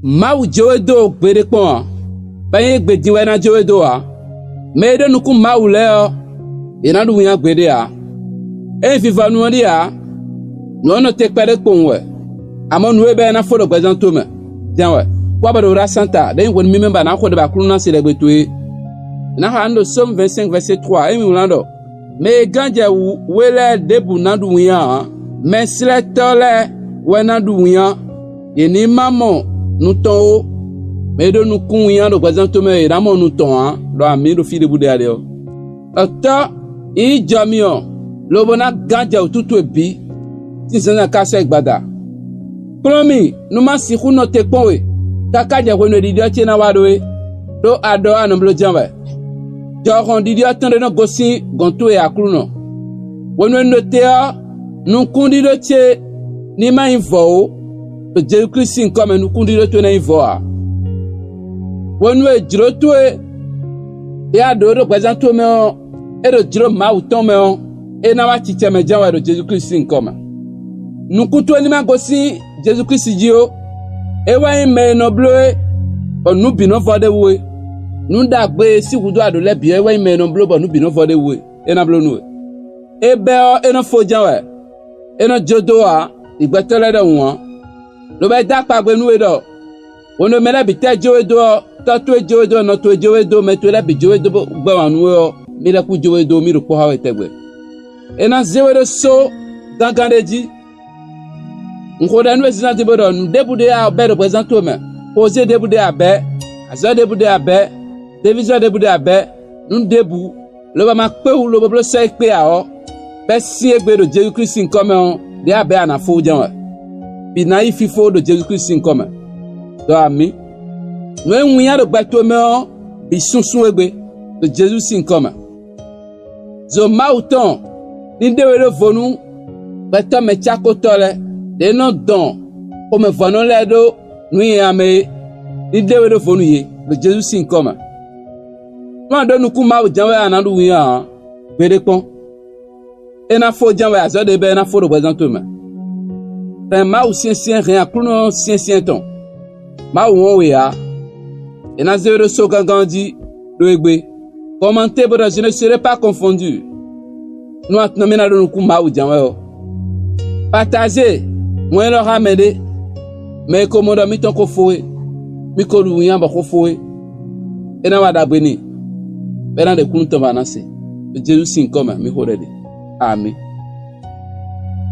Mau jowe do gbede kpon. Baye gbedi wena jowe do a. Mede nuku mau leo. Ina du winya gbede a. Viva nuandi a. Nuono tekpede kpon we. Amo nuwe be na fodo gbezan tome. Tiens we. Kwa bado rasanta. Den won mimemba na khode ba kluna sile gbetwe. Na hando Somme 25 verset 3. Mulando. Me ganja wele debu nandu winya. Me sile tole we nandu winya. Yeni mamo nuton medo nukun winya do gbezan tome ramo nuton do ami do fi debu de ale o. Ata I jamio lobona ganja ututu ebi tisana kase gbada. Promi numa siku no tekpon we kakaja kweno didio chena wadowe do ado anomblo jambe. Joron didio atende no gosi gonto e akruno. Weno notea nukundi do che ni ma invo to Jésus Christ comme nukundi do to na invo a. Weno e jiroto e ado do prezanto me e do jiro ma uton me e na wa chiche me janwa do Jésus Christ comme. Nukuto ni ma gosi Jésus Christ jio e wa me no bloe onu bi no fode we nu da gbe si wudu ado le bi e wa me no blo bo nu bi no fode we e na blo nu e be o e no fo janwa e no jodo a igbetele de won lo be da pa gbe nu we do wono mele bi te jowe do to to jowe do no to jowe do me to le bi jowe do gbe wan we o mi le ku jowe do mi ro ko ha we tegbe e na zewe do so gangandeji nkoda nu ezina de bodo debude a be do presento me posé debude a be azo debude a be division debude a be nu debu lo ba ma pe hu lo bo se pe a o be si egbe do Jésus Christ comme on de a be ana fo jan bi na ifi fo do Jésus Christ comme do ami no enwuya do gbato me o bi sunsun egbe do Jésus comme zo mauton ni dewe do vonu beto me chakotole de no don o me vono le do nui ame ni dewe do vonu ye do Jésus comme ma do nuku ma janwe anandu wiya bede pon ena fo janwe azo de be na fo do prezanto me ten ma ou sien rien kuno sien ton ma won we ya ena zero so gangandi do egbe commenter bo je ne serai pas confondu nous atnomena do nuku ma ou janwe o partager moi lo ramede me komodo mi ton ko fowe mi ko lu yan ba ko fowe ena wada beni bena de kun to banase Jésus comme mi horede amen.